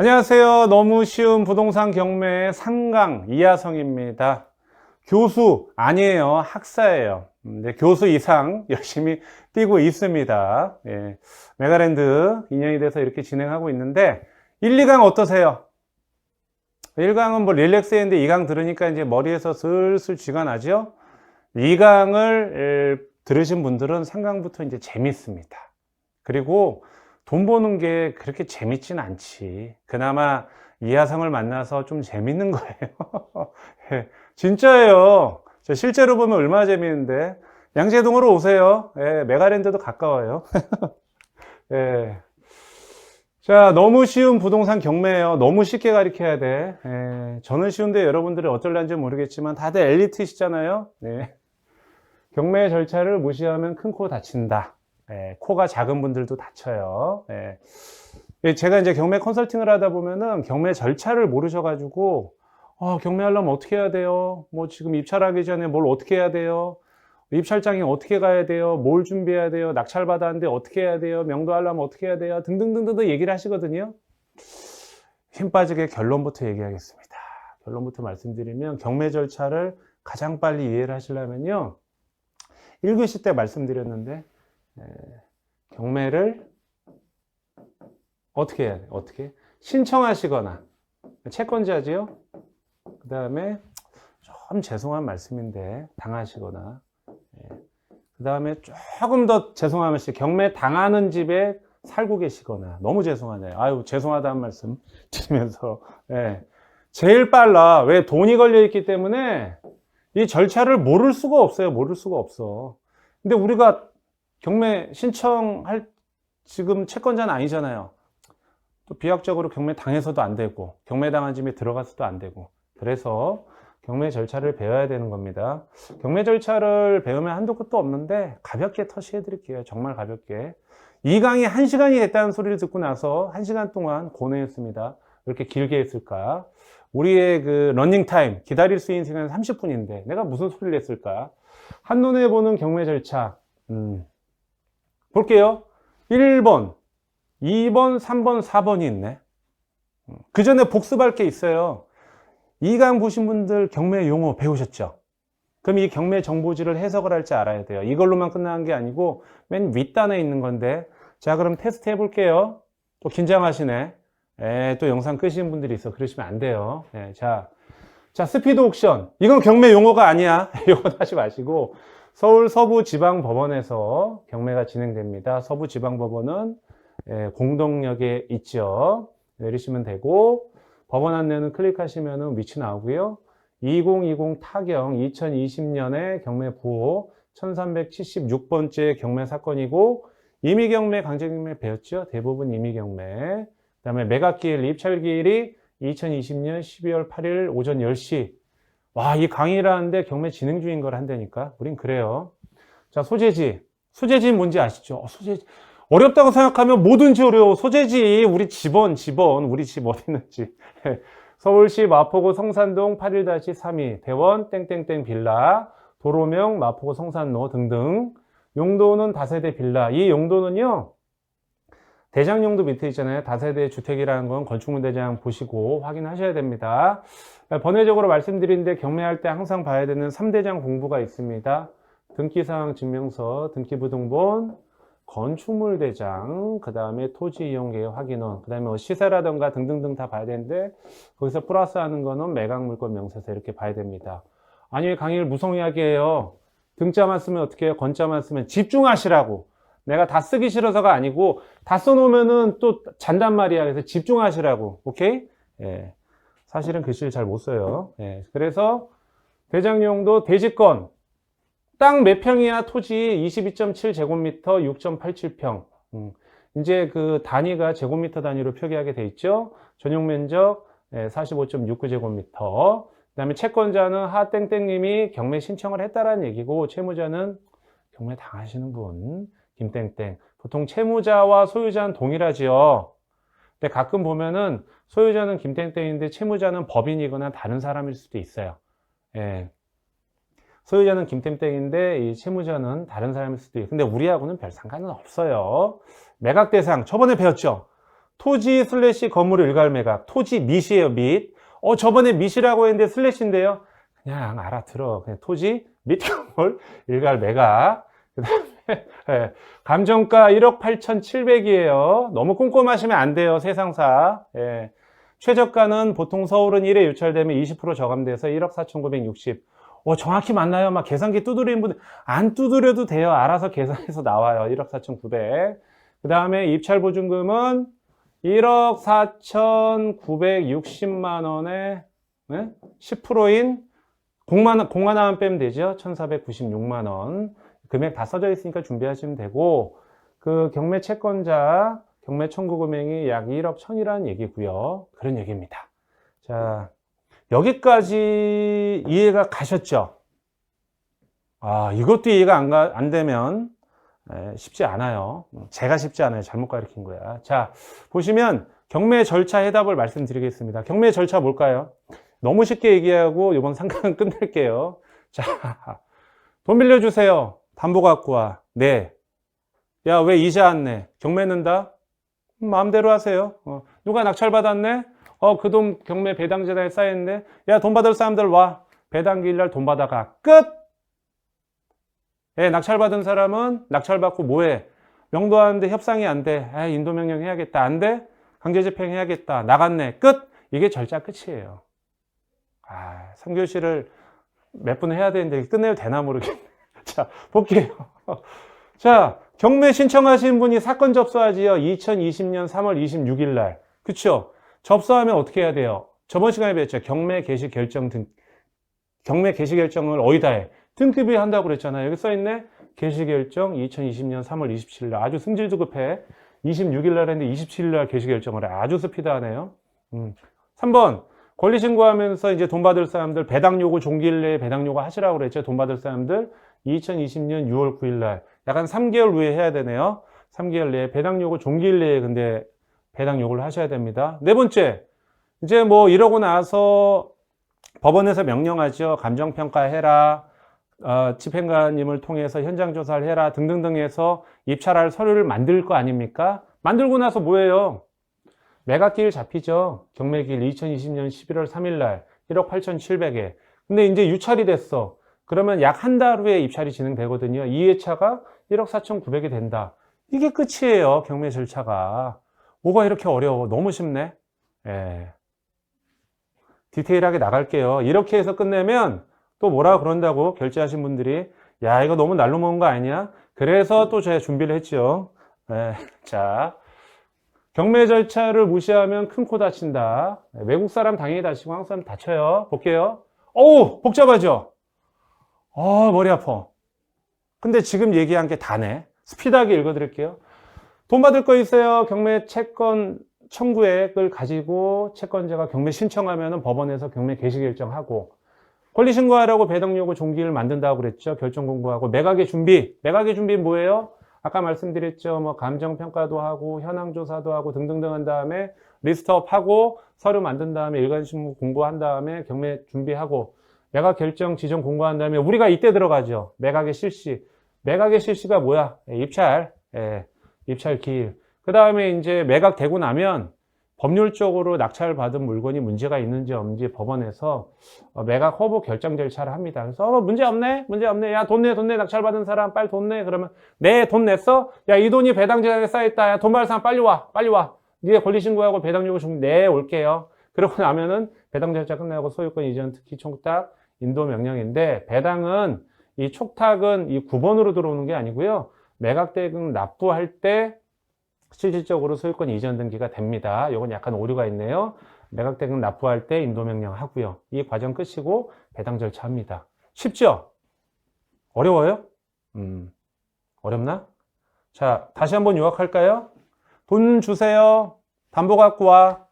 안녕하세요. 너무 쉬운 부동산 경매 상강 이하성입니다. 교수 아니에요. 학사예요. 네, 교수 이상 열심히 뛰고 있습니다. 예, 메가랜드 2년이 돼서 이렇게 진행하고 있는데 1, 2강 어떠세요? 1강은 뭐 릴렉스 했는데 2강 들으니까 이제 머리에서 슬슬 쥐가 나죠? 2강을 들으신 분들은 3강부터 이제 재밌습니다. 그리고 돈 버는 게 그렇게 재밌진 않지. 그나마 이하성을 만나서 좀 재밌는 거예요. 예, 진짜예요. 저 실제로 보면 얼마나 재밌는데. 양재동으로 오세요. 예, 메가랜드도 가까워요. 예. 자, 너무 쉬운 부동산 경매예요. 너무 쉽게 가르쳐야 돼. 예, 저는 쉬운데 여러분들이 어쩔란지 모르겠지만 다들 엘리트시잖아요. 네. 경매 절차를 무시하면 큰 코 다친다. 예, 코가 작은 분들도 다쳐요. 예. 제가 이제 경매 컨설팅을 하다 보면은 경매 절차를 모르셔가지고, 경매하려면 어떻게 해야 돼요? 뭐 지금 입찰하기 전에 뭘 어떻게 해야 돼요? 입찰장에 어떻게 가야 돼요? 뭘 준비해야 돼요? 낙찰 받았는데 어떻게 해야 돼요? 명도하려면 어떻게 해야 돼요? 등등등등 얘기를 하시거든요. 힘 빠지게 결론부터 얘기하겠습니다. 결론부터 말씀드리면 경매 절차를 가장 빨리 이해를 하시려면요. 1교시 때 말씀드렸는데, 경매를 어떻게 해야 돼? 어떻게? 신청하시거나 채권자지요? 그 다음에 좀 죄송한 말씀인데 당하시거나 그 다음에 조금 더 죄송한 말씀 경매 당하는 집에 살고 계시거나 너무 죄송하네요. 아유 죄송하다는 말씀 드리면서 제일 빨라. 왜? 돈이 걸려 있기 때문에 이 절차를 모를 수가 없어요. 모를 수가 없어. 근데 우리가 경매 신청할 지금 채권자는 아니잖아요. 또 비약적으로 경매 당해서도 안 되고 경매 당한 집에 들어가서도 안 되고 그래서 경매 절차를 배워야 되는 겁니다. 경매 절차를 배우면 한도 끝도 없는데 가볍게 터시해 드릴게요. 정말 가볍게. 이 강의 1시간이 됐다는 소리를 듣고 나서 1시간 동안 고뇌했습니다. 왜 이렇게 길게 했을까? 우리의 그 러닝타임 기다릴 수 있는 시간은 30분인데 내가 무슨 소리를 했을까? 한눈에 보는 경매 절차 볼게요. 1번, 2번, 3번, 4번이 있네. 그 전에 복습할 게 있어요. 2강 보신 분들 경매 용어 배우셨죠? 그럼 이 경매 정보지를 해석을 할 줄 알아야 돼요. 이걸로만 끝나는 게 아니고 맨 윗단에 있는 건데 자 그럼 테스트 해볼게요. 또 긴장하시네. 또 영상 끄시는 분들이 있어. 그러시면 안 돼요. 자, 스피드 옥션. 이건 경매 용어가 아니야. 이거 하지 마시고 서울 서부지방법원에서 경매가 진행됩니다. 서부지방법원은 공동역에 있죠. 내리시면 되고 법원 안내는 클릭하시면 위치 나오고요. 2020 타경 2020년에 경매 부호 1376번째 경매 사건이고 임의경매, 강제경매 배웠죠? 대부분 임의경매. 그 다음에 매각기일, 입찰기일이 2020년 12월 8일 오전 10시. 와, 이 강의를 하는데 경매 진행 중인 걸 한다니까. 우린 그래요. 자, 소재지. 소재지는 뭔지 아시죠? 소재지. 어렵다고 생각하면 뭐든지 어려워. 소재지. 우리 집원. 우리 집 어디 있는지. 서울시 마포구 성산동 81-32 대원 땡땡땡 빌라 도로명 마포구 성산로 등등. 용도는 다세대 빌라. 이 용도는요. 대장용도 밑에 있잖아요. 다세대 주택이라는 건 건축물대장 보시고 확인하셔야 됩니다. 번외적으로 말씀드리는데 경매할 때 항상 봐야 되는 3대장 공부가 있습니다. 등기사항 증명서, 등기부등본, 건축물대장, 그 다음에 토지이용계획 확인원, 그 다음에 뭐 시세라던가 등등등 다 봐야 되는데 거기서 플러스하는 거는 매각물건 명세서 이렇게 봐야 됩니다. 아니 왜 강의를 무성의하게 해요? 등자만 쓰면 어떻게 해요? 건자만 쓰면 집중하시라고. 내가 다 쓰기 싫어서가 아니고 다 써놓으면은 또 잔단 말이야. 그래서 집중하시라고. 오케이? 사실은 글씨를 잘 못 써요. 그래서 대장용도 대지권 땅 몇 평이야? 토지 22.7제곱미터 6.87평. 이제 그 단위가 제곱미터 단위로 표기하게 돼 있죠. 전용 면적 45.69제곱미터. 그 다음에 채권자는 하땡땡님이 경매 신청을 했다라는 얘기고 채무자는 경매 당하시는 분 김땡땡. 보통 채무자와 소유자는 동일하지요. 근데 가끔 보면은 소유자는 김땡땡인데 채무자는 법인이거나 다른 사람일 수도 있어요. 소유자는 김땡땡인데 이 채무자는 다른 사람일 수도 있고 근데 우리하고는 별 상관은 없어요. 매각 대상 저번에 배웠죠. 토지 슬래시 건물 일괄 매각. 토지 밋이에요, 밋. 저번에 밋이라고 했는데 슬래시인데요. 그냥 알아들어. 그냥 토지 밋 건물 일괄 매각. 그 다음에 예, 감정가 1억 8,700이에요. 너무 꼼꼼하시면 안 돼요, 세상사. 예. 최저가는 보통 서울은 1회 유찰되면 20% 저감돼서 1억 4,960. 정확히 맞나요? 막 계산기 두드리는 분들, 안 두드려도 돼요. 알아서 계산해서 나와요. 1억 4,900. 그 다음에 입찰보증금은 1억 4,960만 원에 10%인 공하나만 빼면 되죠. 1,496만 원. 금액 다 써져 있으니까 준비하시면 되고, 그 경매 채권자, 경매 청구 금액이 약 1억 1,000이라는 얘기고요. 그런 얘기입니다. 자, 여기까지 이해가 가셨죠? 이것도 이해가 안 되면 쉽지 않아요. 제가 쉽지 않아요. 잘못 가르친 거야. 자, 보시면 경매 절차 해답을 말씀드리겠습니다. 경매 절차 뭘까요? 너무 쉽게 얘기하고 이번 상강은 끝낼게요. 자, 돈 빌려주세요. 담보 갖고 와. 네. 야, 왜 이자 안 내? 경매 는다? 마음대로 하세요. 누가 낙찰받았네? 그 돈 경매 배당재단에 쌓였네? 야, 돈 받을 사람들 와. 배당기일날 돈 받아가. 끝! 예, 낙찰받은 사람은 낙찰받고 뭐해? 명도하는데 협상이 안 돼. 인도명령 해야겠다. 안 돼? 강제집행 해야겠다. 나갔네. 끝! 이게 절차 끝이에요. 3교시를 몇 분 해야 되는데 끝내도 되나 모르겠네. 자, 볼게요. 자, 경매 신청하신 분이 사건 접수하지요. 2020년 3월 26일 날. 그쵸? 접수하면 어떻게 해야 돼요? 저번 시간에 배웠죠. 경매 개시 결정 경매 개시 결정을 어디다 해? 등급이 한다고 그랬잖아요. 여기 써있네. 개시 결정 2020년 3월 27일 날. 아주 승질도 급해. 26일 날 했는데 27일 날 개시 결정을 해. 아주 스피드하네요. 3번. 권리 신고하면서 이제 돈 받을 사람들 배당 요구 종기일 내에 배당 요구 하시라고 그랬죠. 돈 받을 사람들 2020년 6월 9일 날. 약간 3개월 후에 해야 되네요. 3개월 내에 배당 요구 종기일 내에 근데 배당 요구를 하셔야 됩니다. 네 번째. 이제 뭐 이러고 나서 법원에서 명령하죠. 감정평가 해라. 집행관님을 통해서 현장 조사를 해라. 등등등 해서 입찰할 서류를 만들 거 아닙니까? 만들고 나서 뭐예요? 매각기일 잡히죠. 경매기일 2020년 11월 3일 날 1억 8,700에. 근데 이제 유찰이 됐어. 그러면 약 한 달 후에 입찰이 진행되거든요. 2회차가 1억 4,900이 된다. 이게 끝이에요. 경매 절차가. 뭐가 이렇게 어려워? 너무 쉽네. 예. 디테일하게 나갈게요. 이렇게 해서 끝내면 또 뭐라 그런다고 결제하신 분들이 야, 이거 너무 날로 먹은 거 아니야? 그래서 또 제가 준비를 했죠. 예. 자, 경매 절차를 무시하면 큰 코 다친다. 외국 사람 당연히 다치고 한국 사람 다쳐요. 볼게요. 어우, 복잡하죠? 머리 아파. 근데 지금 얘기한 게 다네. 스피드하게 읽어드릴게요. 돈 받을 거 있어요. 경매 채권 청구액을 가지고 채권자가 경매 신청하면 법원에서 경매 개시 결정하고, 권리 신고하라고 배당 요구 종기를 만든다고 그랬죠. 결정 공고하고, 매각의 준비. 매각의 준비는 뭐예요? 아까 말씀드렸죠. 뭐 감정 평가도 하고 현황 조사도 하고 등등등 한 다음에 리스트업 하고 서류 만든 다음에 일간신문 공고한 다음에 경매 준비하고 매각 결정 지정 공고한 다음에 우리가 이때 들어가죠. 매각의 실시. 매각의 실시가 뭐야? 입찰. 입찰 기일. 그 다음에 이제 매각되고 나면 법률적으로 낙찰받은 물건이 문제가 있는지 없는지 법원에서 매각 허브 결정 절차를 합니다. 그래서 문제 없네? 문제 없네? 야, 돈 내, 돈 내. 낙찰받은 사람 빨리 돈 내. 그러면 네, 돈 냈어? 야, 이 돈이 배당재단에 쌓였다. 야, 돈 받을 사람 빨리 와. 빨리 와. 네가 권리신고하고 배당 요구 좀 네, 올게요. 그러고 나면은 배당 절차 끝나고 소유권 이전 특히 촉탁 인도 명령인데, 배당은 이 촉탁은 이 9번으로 들어오는 게 아니고요. 매각대금 납부할 때 실질적으로 소유권 이전 등기가 됩니다. 이건 약간 오류가 있네요. 매각대금 납부할 때 인도명령 하고요. 이 과정 끝이고 배당 절차합니다. 쉽죠? 어려워요? 어렵나? 자, 다시 한번 요약할까요? 돈 주세요. 담보 갖고 와.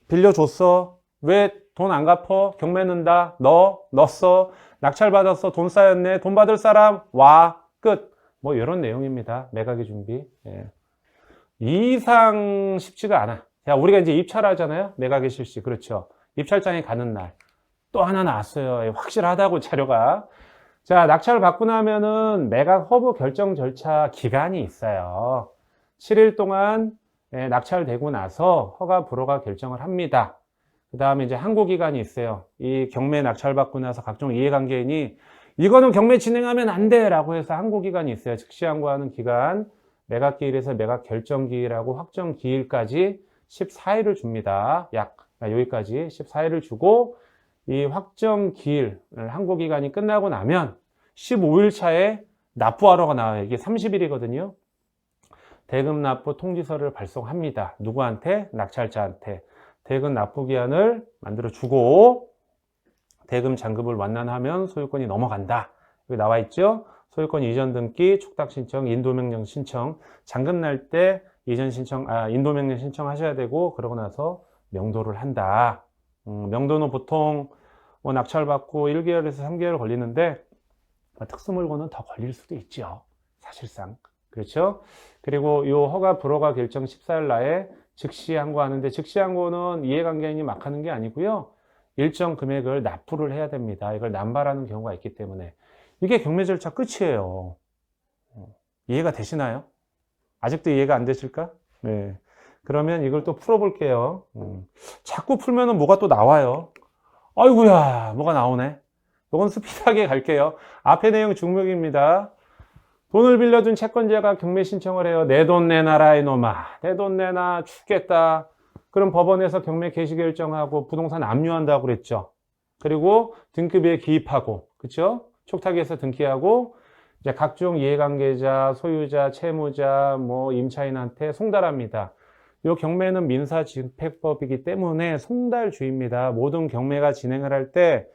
빌려줬어. 왜 돈 안 갚어? 경매 는다. 넣었어. 낙찰 받았어. 돈 쌓였네. 돈 받을 사람 와. 끝. 뭐 이런 내용입니다. 매각의 준비. 이 이상 쉽지가 않아. 자, 우리가 이제 입찰하잖아요. 매각의 실시. 그렇죠. 입찰장에 가는 날. 또 하나 나왔어요. 확실하다고 자료가. 자, 낙찰을 받고 나면은 매각 허브 결정 절차 기간이 있어요. 7일 동안 낙찰되고 나서 허가 불허가 결정을 합니다. 그 다음에 이제 항고기간이 있어요. 이 경매 낙찰받고 나서 각종 이해관계인이 이거는 경매 진행하면 안 돼! 라고 해서 항고기간이 있어요. 즉시 항고하는 기간, 매각기일에서 매각 결정기일하고 확정기일까지 14일을 줍니다. 여기까지 14일을 주고 이 확정기일, 항고기간이 끝나고 나면 15일 차에 납부하러가 나와요. 이게 30일이거든요. 대금 납부 통지서를 발송합니다. 누구한테? 낙찰자한테. 대금 납부 기한을 만들어 주고 대금 잔금을 완납하면 소유권이 넘어간다. 여기 나와 있죠? 소유권 이전 등기, 촉탁 신청, 인도명령 신청, 잔금 날 때 이전 신청, 인도명령 신청하셔야 되고 그러고 나서 명도를 한다. 명도는 보통 뭐 낙찰받고 1개월에서 3개월 걸리는데 특수물건은 더 걸릴 수도 있죠. 사실상. 그렇죠? 그리고 이 허가 불허가 결정 14일 날에 즉시 항고하는데 즉시 항고는 이해관계인이 막 하는 게 아니고요. 일정 금액을 납부를 해야 됩니다. 이걸 남발하는 경우가 있기 때문에 이게 경매 절차 끝이에요. 이해가 되시나요? 아직도 이해가 안 되실까? 네. 그러면 이걸 또 풀어볼게요. 자꾸 풀면은 뭐가 또 나와요. 아이고야, 뭐가 나오네. 이건 스피드하게 갈게요. 앞에 내용 중복입니다. 돈을 빌려준 채권자가 경매 신청을 해요. 내 돈 내놔라 이놈아. 내 돈 내놔 죽겠다. 그럼 법원에서 경매 개시 결정하고 부동산 압류한다고 그랬죠. 그리고 등급에 기입하고, 그렇죠? 촉탁에서 등기하고 이제 각종 이해관계자, 소유자, 채무자, 뭐 임차인한테 송달합니다. 이 경매는 민사집행법이기 때문에 송달주의입니다. 모든 경매가 진행을 할 때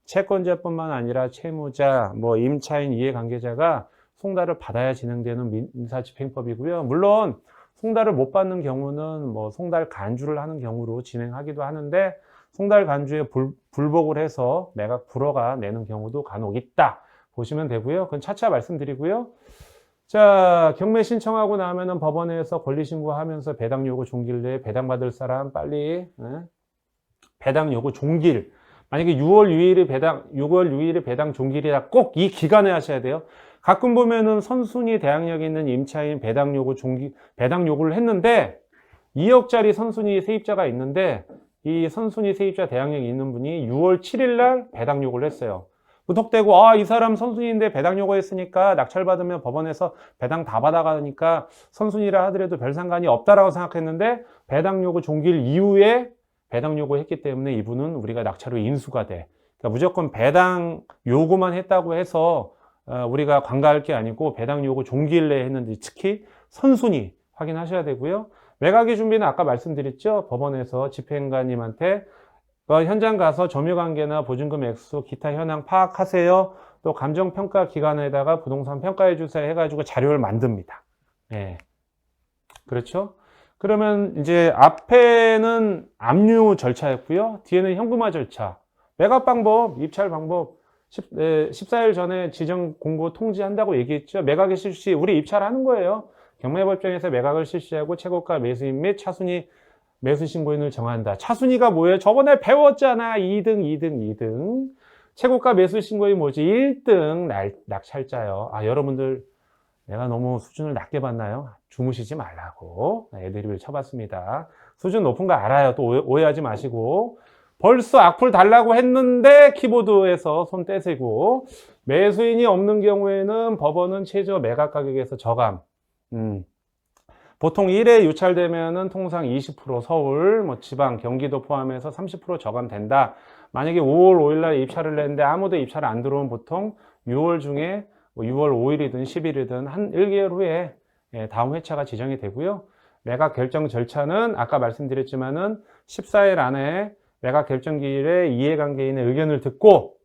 채권자뿐만 아니라 채무자, 뭐 임차인, 이해관계자가 송달을 받아야 진행되는 민사집행법이고요. 물론 송달을 못 받는 경우는 뭐 송달 간주를 하는 경우로 진행하기도 하는데 송달 간주에 불복을 해서 매각 불허가 내는 경우도 간혹 있다. 보시면 되고요. 그건 차차 말씀드리고요. 자, 경매 신청하고 나면은 법원에서 권리신고하면서 배당 요구 종기일 내에 배당받을 사람 빨리 배당 요구 종기일. 만약에 6월 6일이 배당 종기일이라 꼭 이 기간에 하셔야 돼요. 가끔 보면은 선순위 대항력이 있는 임차인 배당 요구를 했는데 2억짜리 선순위 세입자가 있는데 이 선순위 세입자 대항력이 있는 분이 6월 7일 날 배당 요구를 했어요. 무턱대고 이 사람 선순위인데 배당 요구했으니까 낙찰받으면 법원에서 배당 다 받아가니까 선순위라 하더라도 별 상관이 없다라고 생각했는데 배당 요구 종기일 이후에 배당 요구했기 때문에 이분은 우리가 낙찰로 인수가 돼. 그러니까 무조건 배당 요구만 했다고 해서 우리가 관가할 게 아니고 배당 요구 종기일 내에 했는데 특히 선순위 확인하셔야 되고요. 매각의 준비는 아까 말씀드렸죠. 법원에서 집행관님한테 현장 가서 점유관계나 보증금 액수, 기타 현황 파악하세요. 또 감정평가 기관에다가 부동산 평가해 주세요 해가지고 자료를 만듭니다. 예. 그렇죠? 그러면 이제 앞에는 압류 절차였고요. 뒤에는 현금화 절차. 매각 방법, 입찰 방법 14일 전에 지정 공고 통지한다고 얘기했죠. 매각의 실시, 우리 입찰하는 거예요. 경매법정에서 매각을 실시하고 최고가 매수인 및 차순위 매수 신고인을 정한다. 차순위가 뭐예요? 저번에 배웠잖아. 2등. 최고가 매수 신고인 뭐지? 1등 낙찰자요. 여러분들 내가 너무 수준을 낮게 봤나요? 주무시지 말라고 애드립을 쳐봤습니다. 수준 높은 거 알아요. 또 오해하지 마시고. 벌써 악플 달라고 했는데 키보드에서 손 떼세고 매수인이 없는 경우에는 법원은 최저 매각 가격에서 저감. 보통 1회 유찰되면은 통상 20% 서울, 뭐 지방, 경기도 포함해서 30% 저감된다. 만약에 5월 5일 날 입찰을 냈는데 아무도 입찰 안 들어오면 보통 6월 중에 6월 5일이든 10일이든 한 1개월 후에 다음 회차가 지정이 되고요. 매각 결정 절차는 아까 말씀드렸지만은 14일 안에 매각 결정 기일에 이해관계인의 의견을 듣고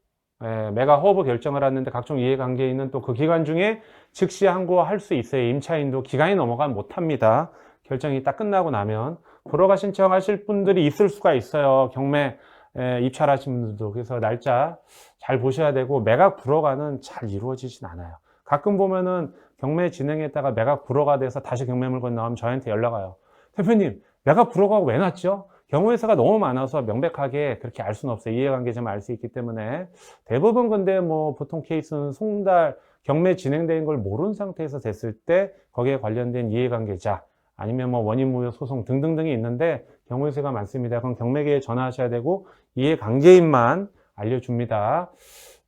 매각 허브 결정을 하는데 각종 이해관계인은 또 그 기간 중에 즉시 항고할 수 있어요. 임차인도 기간이 넘어가면 못합니다. 결정이 딱 끝나고 나면 불허가 신청하실 분들이 있을 수가 있어요. 경매 입찰하신 분들도. 그래서 날짜 잘 보셔야 되고 매각 불허가는 잘 이루어지진 않아요. 가끔 보면은 경매 진행했다가 매각 불허가 돼서 다시 경매 물건 나오면 저한테 연락 와요. 대표님 매각 불허가 왜 났죠? 경우의사가 너무 많아서 명백하게 그렇게 알 수는 없어요. 이해관계자만 알 수 있기 때문에. 대부분 근데 뭐 보통 케이스는 송달, 경매 진행된 걸 모르는 상태에서 됐을 때 거기에 관련된 이해관계자, 아니면 뭐 원인무효 소송 등등등이 있는데 경우의 수가 많습니다. 그럼 경매계에 전화하셔야 되고 이해관계인만 알려줍니다.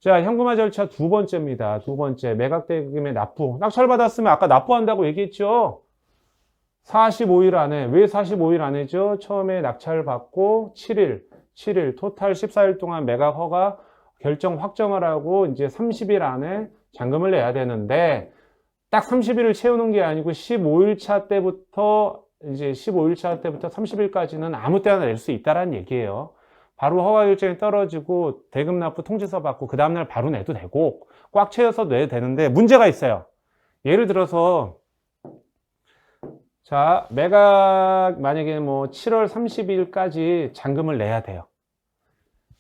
자, 현금화 절차 두 번째입니다. 두 번째, 매각대금의 납부. 낙찰받았으면 아까 납부한다고 얘기했죠? 45일 안에. 왜 45일 안에죠? 처음에 낙찰받고 7일, 토탈 14일 동안 매각 허가 결정 확정을 하고 이제 30일 안에 잔금을 내야 되는데 딱 30일을 채우는 게 아니고 15일 차 때부터 30일까지는 아무 때나 낼 수 있다라는 얘기예요. 바로 허가 결정이 떨어지고 대금 납부 통지서 받고 그 다음날 바로 내도 되고 꽉 채워서 내도 되는데 문제가 있어요. 예를 들어서 자, 매각 만약에 뭐 7월 30일까지 잔금을 내야 돼요.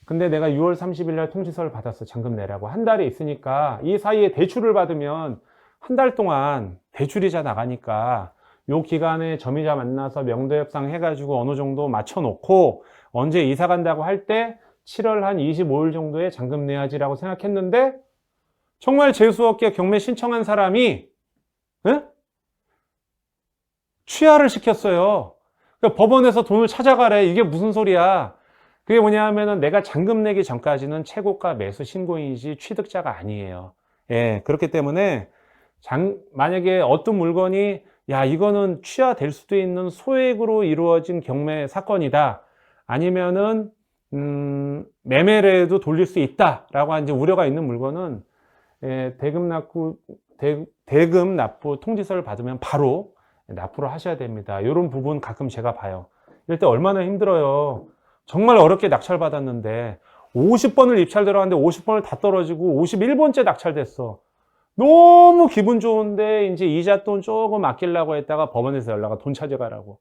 근데 내가 6월 30일 날 통지서를 받았어. 잔금 내라고. 한 달이 있으니까 이 사이에 대출을 받으면 한 달 동안 대출이자 나가니까 요 기간에 점이자 만나서 명도 협상 해가지고 어느 정도 맞춰놓고 언제 이사 간다고 할 때 7월 한 25일 정도에 잔금 내야지라고 생각했는데 정말 재수없게 경매 신청한 사람이 취하를 시켰어요. 그러니까 법원에서 돈을 찾아가래. 이게 무슨 소리야? 그게 뭐냐 하면은 내가 잔금 내기 전까지는 최고가 매수 신고인이지 취득자가 아니에요. 예, 그렇기 때문에 만약에 어떤 물건이 야, 이거는 취하될 수도 있는 소액으로 이루어진 경매 사건이다. 아니면은 매매를 돌릴 수 있다라고 이제 우려가 있는 물건은 대금 납부 통지서를 받으면 바로 납부를 하셔야 됩니다. 이런 부분 가끔 제가 봐요. 이럴 때 얼마나 힘들어요. 정말 어렵게 낙찰받았는데 50번을 입찰 들어갔는데 50번을 다 떨어지고 51번째 낙찰됐어. 너무 기분 좋은데 이제 이자 돈 조금 아끼려고 했다가 법원에서 연락 와 돈 찾아가라고.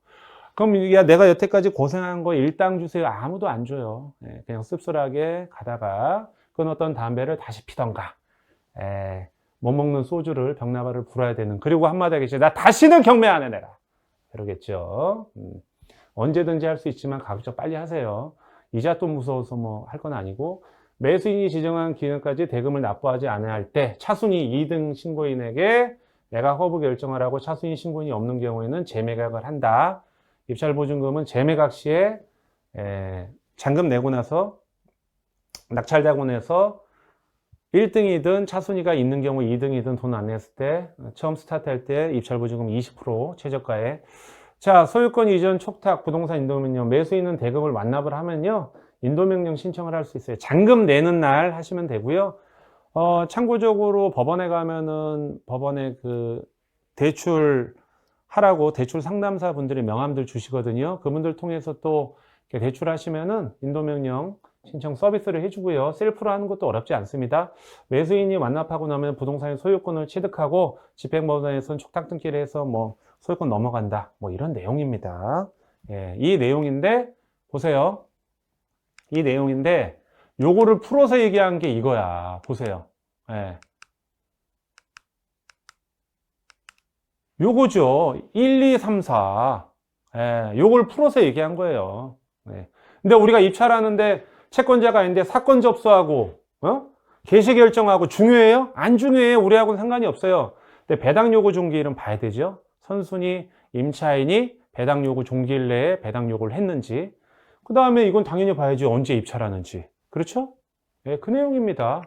그럼 야, 내가 여태까지 고생한 거 일당 주세요. 아무도 안 줘요. 그냥 씁쓸하게 가다가 끊었던 담배를 다시 피던가. 못 먹는 소주를 병나발을 불어야 되는. 그리고 한마디 하겠지. 나 다시는 경매 안 해 내가. 그러겠죠. 언제든지 할 수 있지만 가급적 빨리 하세요. 이자 돈 무서워서 뭐 할 건 아니고. 매수인이 지정한 기간까지 대금을 납부하지 않아야 할 때 차순위 2등 신고인에게 매각 허브 결정을 하고 차순위 신고인이 없는 경우에는 재매각을 한다. 입찰보증금은 재매각 시에 잔금 내고 나서 낙찰되고 나서 1등이든 차순위가 있는 경우 2등이든 돈 안 냈을 때 처음 스타트할 때 입찰보증금 20% 최저가에. 자, 소유권 이전 촉탁 부동산 인도명령 매수인은 대금을 완납을 하면요 인도명령 신청을 할 수 있어요. 잔금 내는 날 하시면 되고요. 참고적으로 법원에 가면은 법원에 그 대출 하라고 대출 상담사 분들이 명함들 주시거든요. 그분들 통해서 또 대출하시면은 인도명령 신청 서비스를 해주고요. 셀프로 하는 것도 어렵지 않습니다. 매수인이 완납하고 나면 부동산의 소유권을 취득하고 집행법원에서는 촉탁 등기를 해서 뭐 소유권 넘어간다. 뭐 이런 내용입니다. 예, 이 내용인데 보세요. 이 내용인데 요거를 풀어서 얘기한 게 이거야. 보세요. 예. 요거죠. 1, 2, 3, 4. 예, 요걸 풀어서 얘기한 거예요. 예. 근데 우리가 입찰하는데 채권자가 있는데 사건 접수하고 개시 결정하고 중요해요? 안 중요해요. 우리하고는 상관이 없어요. 근데 배당 요구 종기일은 봐야 되죠. 선순위 임차인이 배당 요구 종기일 내에 배당 요구를 했는지. 그 다음에 이건 당연히 봐야지 언제 입찰하는지. 그렇죠? 네, 그 내용입니다.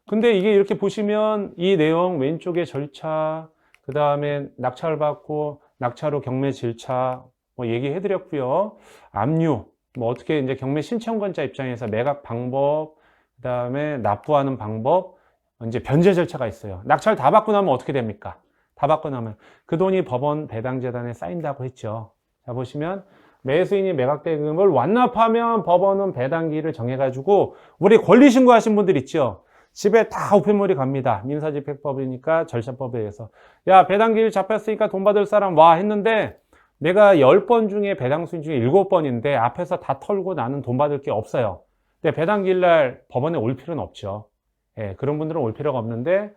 근데 이게 이렇게 보시면 이 내용 왼쪽에 절차, 그 다음에 낙찰 받고 낙찰 후 경매 질차 뭐 얘기해 드렸고요. 압류, 뭐 어떻게 이제 경매 신청권자 입장에서 매각 방법, 그 다음에 납부하는 방법, 이제 변제 절차가 있어요. 낙찰 다 받고 나면 어떻게 됩니까? 다 받고 나면 그 돈이 법원 배당재단에 쌓인다고 했죠. 자, 보시면 매수인이 매각대금을 완납하면 법원은 배당기일을 정해가지고 우리 권리신고하신 분들 있죠. 집에 다 우편물이 갑니다. 민사집행법이니까 절차법에 의해서 야, 배당기일 잡혔으니까 돈 받을 사람 와 했는데 내가 10번 중에 배당수인 중에 7번인데 앞에서 다 털고 나는 돈 받을 게 없어요. 근데 배당기일 날 법원에 올 필요는 없죠. 예, 그런 분들은 올 필요가 없는데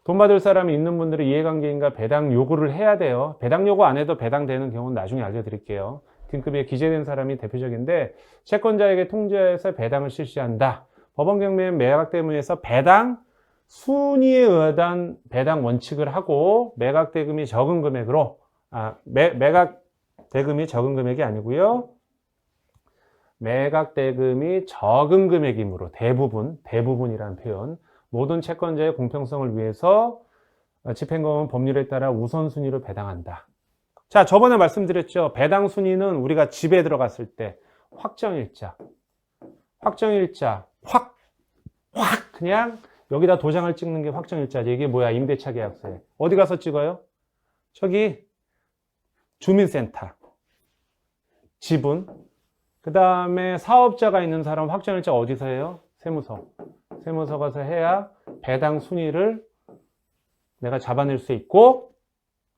돈 받을 사람이 있는 분들은 이해관계인가 배당 요구를 해야 돼요. 배당 요구 안 해도 배당되는 경우는 나중에 알려드릴게요. 등급에 기재된 사람이 대표적인데 채권자에게 통지해서 배당을 실시한다. 법원 경매 매각 대금에서 배당 순위에 의한 배당 원칙을 하고 매각 대금이 적은 금액으로 매각 대금이 적은 금액이 아니고요. 매각 대금이 적은 금액이므로 대부분이라는 표현. 모든 채권자의 공평성을 위해서 집행검은 법률에 따라 우선순위로 배당한다. 자, 저번에 말씀드렸죠. 배당 순위는 우리가 집에 들어갔을 때 확정일자 확 그냥 여기다 도장을 찍는 게 확정일자지. 이게 뭐야? 임대차 계약서에. 어디 가서 찍어요? 저기 주민센터, 지분, 그 다음에 사업자가 있는 사람 확정일자 어디서 해요? 세무서 가서 해야 배당 순위를 내가 잡아낼 수 있고,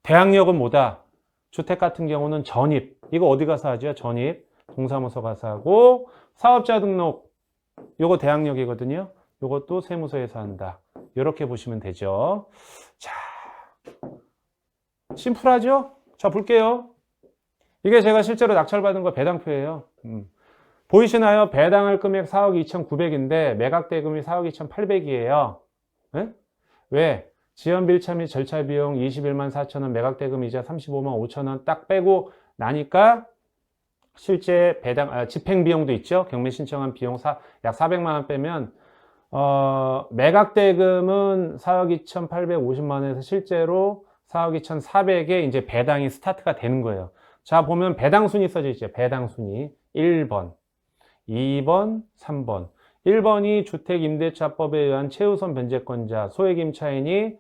대항력은 뭐다? 주택 같은 경우는 전입. 이거 어디 가서 하죠? 전입. 동사무소 가서 하고, 사업자 등록. 요거 대항력이거든요. 요것도 세무서에서 한다. 이렇게 보시면 되죠. 자, 심플하죠? 자, 볼게요. 이게 제가 실제로 낙찰받은 거 배당표예요. 보이시나요? 배당할 금액 4억 2,900인데 매각 대금이 4억 2,800이에요. 네? 왜? 지연 빌차 및 절차 비용 21만 4천원, 매각 대금 이자 35만 5천원 딱 빼고 나니까 실제 집행 비용도 있죠. 경매 신청한 비용 약 400만 원 빼면 매각 대금은 4억 2,850만 원에서 실제로 4억 2,400에 이제 배당이 스타트가 되는 거예요. 자, 보면 배당 순위 써져 있죠. 배당 순위 1번, 2번, 3번. 1번이 주택임대차법에 의한 최우선 변제권자, 소액 임차인이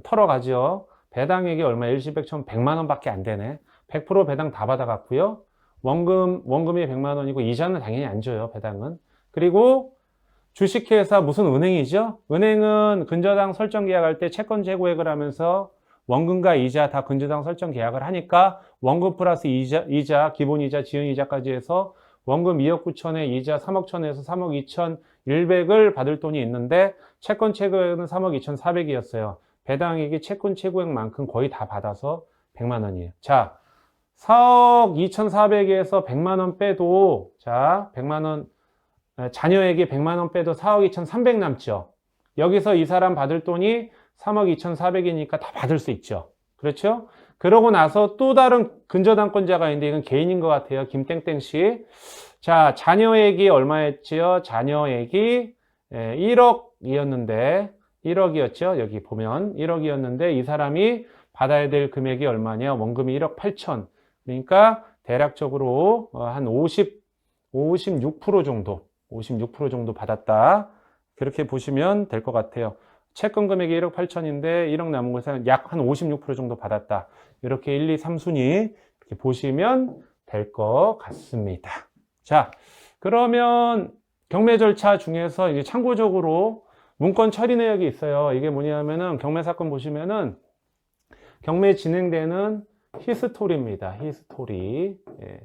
털어가죠. 배당액이 얼마? 일시백 천 100만 원밖에 안 되네. 100% 배당 다 받아갔고요. 원금이 100만 원이고 이자는 당연히 안 줘요. 배당은. 그리고 주식회사 무슨 은행이죠? 은행은 근저당 설정 계약할 때 채권 재고액을 하면서 원금과 이자 다 근저당 설정 계약을 하니까 원금 플러스 이자, 기본이자, 지연이자까지 해서 원금 2억 9천에 이자 3억 천에서 3억 2,100을 받을 돈이 있는데 채권 최고액은 3억 2,400이었어요. 배당액이 채권 최고액만큼 거의 다 받아서 100만 원이에요. 자, 4억 2,400에서 100만 원 빼도, 자, 100만 원, 자녀에게 100만 원 빼도 4억 2,300 남죠. 여기서 이 사람 받을 돈이 3억 2,400이니까 다 받을 수 있죠. 그렇죠? 그러고 나서 또 다른 근저당권자가 있는데 이건 개인인 것 같아요. 김땡땡 씨. 자, 자녀액이 얼마였지요? 자녀액이 1억이었는데 1억이었죠. 여기 보면 1억이었는데 이 사람이 받아야 될 금액이 얼마냐? 원금이 1억 8천. 그러니까 대략적으로 한 56% 정도 받았다. 그렇게 보시면 될 것 같아요. 채권 금액이 1억 8천인데 1억 남은 것은 약 한 56% 정도 받았다. 이렇게 1, 2, 3순위 이렇게 보시면 될 것 같습니다. 자, 그러면 경매 절차 중에서 이제 참고적으로 문건 처리 내역이 있어요. 이게 뭐냐면은 경매 사건 보시면은 경매 진행되는 히스토리입니다. 히스토리. 예.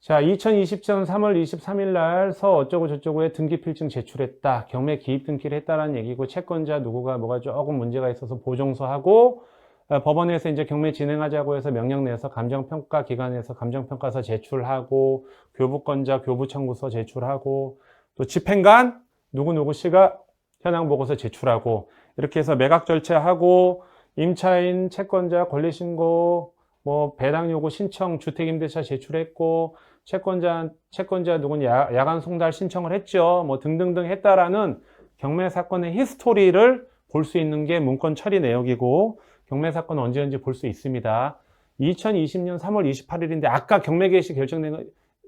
자, 2020년 3월 23일 날 서 어쩌고 저쩌고에 등기필증 제출했다. 경매 기입 등기를 했다라는 얘기고 채권자 누구가 뭐가 조금 문제가 있어서 보정서하고 법원에서 이제 경매 진행하자고 해서 명령 내서 감정평가 기관에서 감정평가서 제출하고 교부권자 교부청구서 제출하고 또 집행관 누구누구 씨가 현황 보고서 제출하고 이렇게 해서 매각 절차하고 임차인 채권자 권리신고 뭐 배당 요구 신청 주택임대차 제출했고 채권자 누군 야간 송달 신청을 했죠. 뭐 등등등 했다라는 경매 사건의 히스토리를 볼 수 있는 게 문건 처리 내역이고 경매 사건 언제 볼 수 있습니다. 2020년 3월 28일인데 아까 경매 개시 결정된 거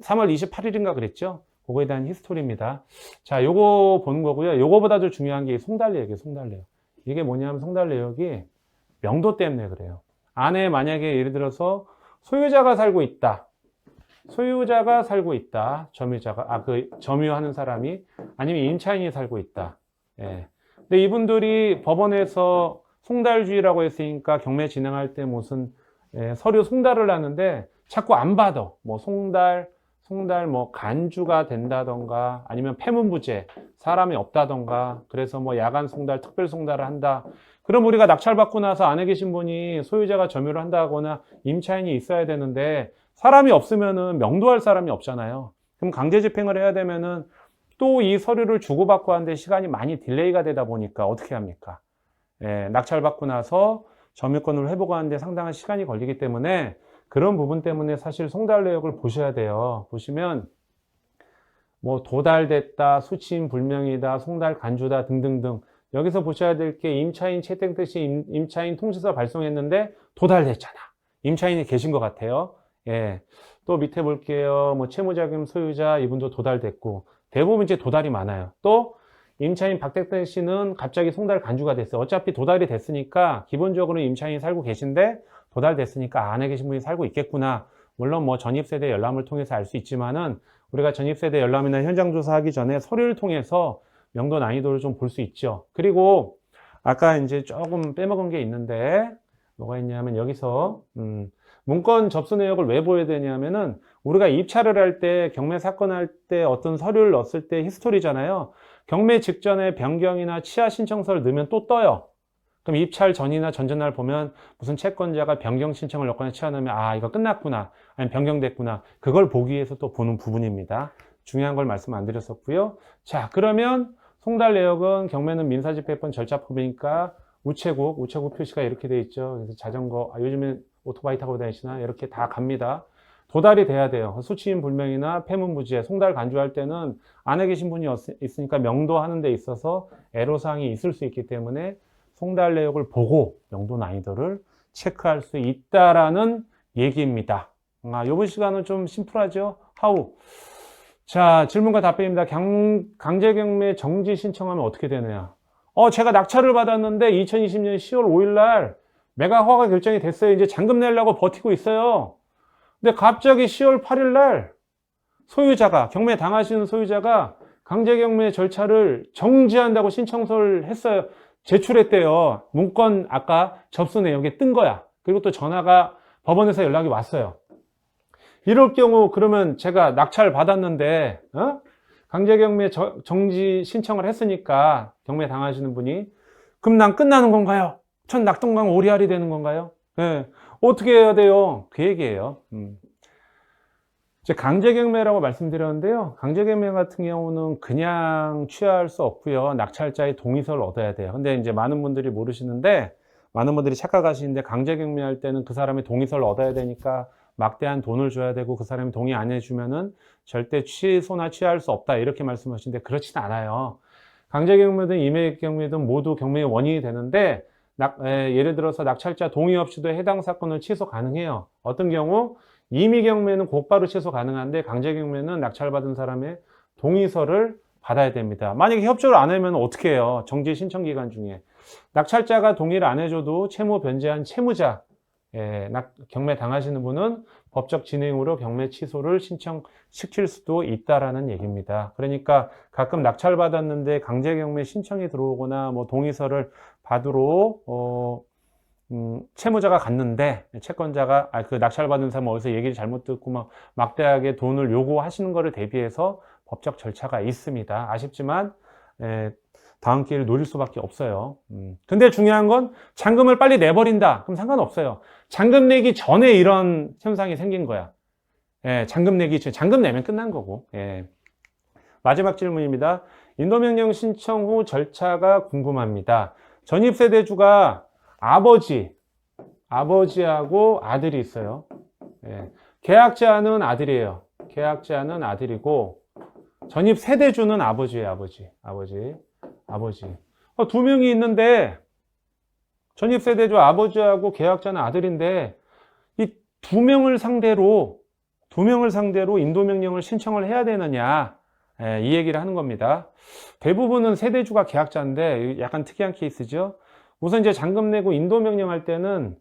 3월 28일인가 그랬죠? 그거에 대한 히스토리입니다. 자, 요거 보는 거고요. 요거보다도 중요한 게 송달 내역이에요. 송달 내역. 이게 뭐냐면 송달 내역이 명도 때문에 그래요. 안에 만약에 예를 들어서 소유자가 살고 있다. 점유하는 사람이 아니면 임차인이 살고 있다. 예. 근데 이분들이 법원에서 송달주의라고 했으니까 경매 진행할 때 무슨 서류 송달을 하는데 자꾸 안 받아. 뭐 송달 뭐 간주가 된다던가 아니면 폐문부재 사람이 없다던가 그래서 뭐 야간 송달, 특별 송달을 한다. 그럼 우리가 낙찰받고 나서 안에 계신 분이 소유자가 점유를 한다거나 임차인이 있어야 되는데 사람이 없으면은 명도할 사람이 없잖아요. 그럼 강제 집행을 해야 되면은 또 이 서류를 주고받고 하는데 시간이 많이 딜레이가 되다 보니까 어떻게 합니까? 예, 낙찰받고 나서 점유권을 회복하는데 상당한 시간이 걸리기 때문에 그런 부분 때문에 사실 송달 내역을 보셔야 돼요. 보시면 뭐 도달됐다, 수취인 불명이다, 송달 간주다 등등등. 여기서 보셔야 될 게 임차인 채택 뜻이 임차인 통지서 발송했는데 도달됐잖아. 임차인이 계신 것 같아요. 예. 또 밑에 볼게요. 뭐 채무자금 소유자 이분도 도달됐고 대부분 이제 도달이 많아요. 또 임차인 박택된 씨는 갑자기 송달 간주가 됐어요. 어차피 도달이 됐으니까 기본적으로 임차인이 살고 계신데 도달됐으니까 안에 계신 분이 살고 있겠구나. 물론 뭐 전입세대 열람을 통해서 알 수 있지만은 우리가 전입세대 열람이나 현장조사하기 전에 서류를 통해서 명도 난이도를 좀 볼 수 있죠. 그리고 아까 이제 조금 빼먹은 게 있는데 뭐가 있냐면 여기서 문건 접수 내역을 왜 보여야 되냐면은 우리가 입찰을 할 때 경매 사건 할 때 어떤 서류를 넣었을 때 히스토리잖아요. 경매 직전에 변경이나 취하 신청서를 넣으면 또 떠요. 그럼 입찰 전이나 전전날 보면 무슨 채권자가 변경 신청을 넣거나 취하하면 아 이거 끝났구나 아니면 변경됐구나 그걸 보기 위해서 또 보는 부분입니다. 중요한 걸 말씀 안 드렸었고요. 자 그러면 송달 내역은 경매는 민사집행법 절차법이니까 우체국 표시가 이렇게 돼 있죠. 그래서 자전거 요즘엔 오토바이 타고 다니시나 이렇게 다 갑니다. 도달이 돼야 돼요. 수취인 불명이나 폐문부지에 송달 간주할 때는 안에 계신 분이 있으니까 명도하는 데 있어서 애로사항이 있을 수 있기 때문에 송달 내역을 보고 명도 난이도를 체크할 수 있다라는 얘기입니다. 이번 시간은 좀 심플하죠? 하우. 자, 질문과 답변입니다. 강제경매 정지 신청하면 어떻게 되느냐? 제가 낙찰을 받았는데 2020년 10월 5일 날 매각 허가 결정이 됐어요. 이제 잔금 내려고 버티고 있어요. 근데 갑자기 10월 8일 날 소유자가, 경매 당하시는 소유자가 강제경매 절차를 정지한다고 신청서를 했어요. 제출했대요. 문건 아까 접수 내역에 뜬 거야. 그리고 또 전화가 법원에서 연락이 왔어요. 이럴 경우 그러면 제가 낙찰 받았는데 강제경매 정지 신청을 했으니까 경매 당하시는 분이 그럼 난 끝나는 건가요? 전 낙동강 오리알이 되는 건가요? 네. 어떻게 해야 돼요? 그 얘기예요. 이제 강제경매라고 말씀드렸는데요. 강제경매 같은 경우는 그냥 취하할 수 없고요. 낙찰자의 동의서를 얻어야 돼요. 근데 이제 많은 분들이 모르시는데, 많은 분들이 착각하시는데 강제경매할 때는 그 사람의 동의서를 얻어야 되니까 막대한 돈을 줘야 되고 그 사람이 동의 안 해주면은 절대 취소나 취하할 수 없다 이렇게 말씀하시는데 그렇진 않아요. 강제경매든 임의경매든 모두 경매의 원인이 되는데 예를 들어서 낙찰자 동의 없이도 해당 사건을 취소 가능해요. 어떤 경우 임의경매는 곧바로 취소 가능한데 강제경매는 낙찰받은 사람의 동의서를 받아야 됩니다. 만약에 협조를 안 하면 어떻게 해요? 정지 신청 기간 중에 낙찰자가 동의를 안 해줘도 채무 변제한 채무자 경매 당하시는 분은 법적 진행으로 경매 취소를 신청시킬 수도 있다라는 얘기입니다. 그러니까 가끔 낙찰받았는데 강제경매 신청이 들어오거나 뭐 동의서를 받으러 채무자가 갔는데 채권자가 그 낙찰받은 사람 어디서 얘기를 잘못 듣고 막 막대하게 돈을 요구하시는 것을 대비해서 법적 절차가 있습니다. 아쉽지만 다음 기회를 노릴 수밖에 없어요. 근데 중요한 건 잔금을 빨리 내버린다. 그럼 상관없어요. 잔금 내기 전에 이런 현상이 생긴 거야. 잔금 내기 전에 잔금 내면 끝난 거고. 마지막 질문입니다. 인도명령 신청 후 절차가 궁금합니다. 전입세대주가 아버지하고 아들이 있어요. 계약자는 아들이에요. 계약자는 아들이고 전입세대주는 아버지예요. 아버지. 두 명이 있는데 전입세대주 아버지하고 계약자는 아들인데 이 두 명을 상대로 인도명령을 신청을 해야 되느냐 이 얘기를 하는 겁니다. 대부분은 세대주가 계약자인데 약간 특이한 케이스죠. 우선 이제 잔금 내고 인도명령 할 때는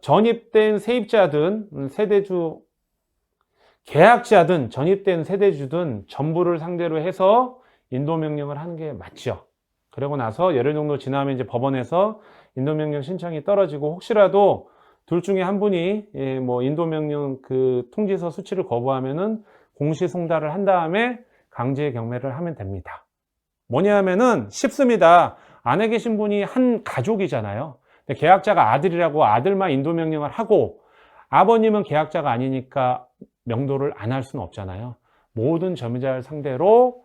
전입된 세입자든 세대주 계약자든 전입된 세대주든 전부를 상대로 해서 인도명령을 하는 게 맞죠. 그러고 나서 열흘 정도 지나면 이제 법원에서 인도명령 신청이 떨어지고 혹시라도 둘 중에 한 분이 뭐 인도명령 그 통지서 수치를 거부하면은 공시송달을 한 다음에 강제 경매를 하면 됩니다. 뭐냐면은 쉽습니다. 안에 계신 분이 한 가족이잖아요. 근데 계약자가 아들이라고 아들만 인도명령을 하고 아버님은 계약자가 아니니까 명도를 안 할 수는 없잖아요. 모든 점유자를 상대로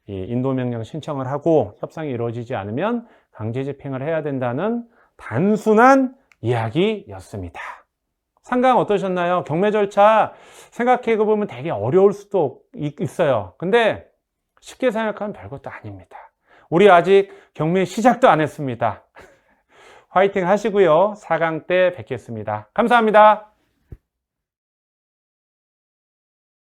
인도명령 신청을 하고 협상이 이루어지지 않으면 강제 집행을 해야 된다는 단순한 이야기였습니다. 3강 어떠셨나요? 경매 절차 생각해 보면 되게 어려울 수도 있어요. 근데 쉽게 생각하면 별것도 아닙니다. 우리 아직 경매 시작도 안 했습니다. 화이팅 하시고요. 4강 때 뵙겠습니다. 감사합니다.